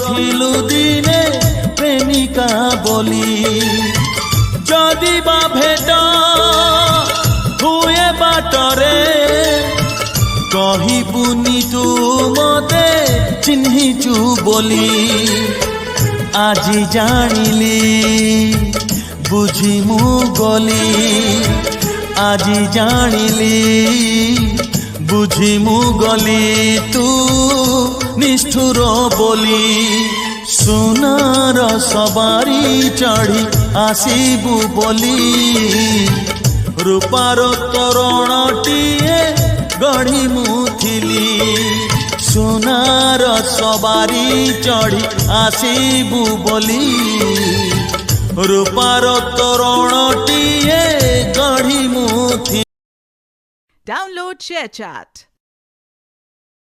थिलु दिने प्रेमिका बोली जदि बा भेट हुए बाटरे कहिबुनि तू मते चिन्हिचु बोली আজি জানিলি বুঝি মু গলি আজি জানিলি বুঝি মু গলি তু নিষ্ঠুর বলি সোনার সবারি চড়ি আসিবু বলি রূপার তরণটিয়ে গড়ি মুথিলি সোনার সবারি চড়ি আসিবু বলি রূপার তরণটিয়ে গড়ি মুথি Download ShareChat.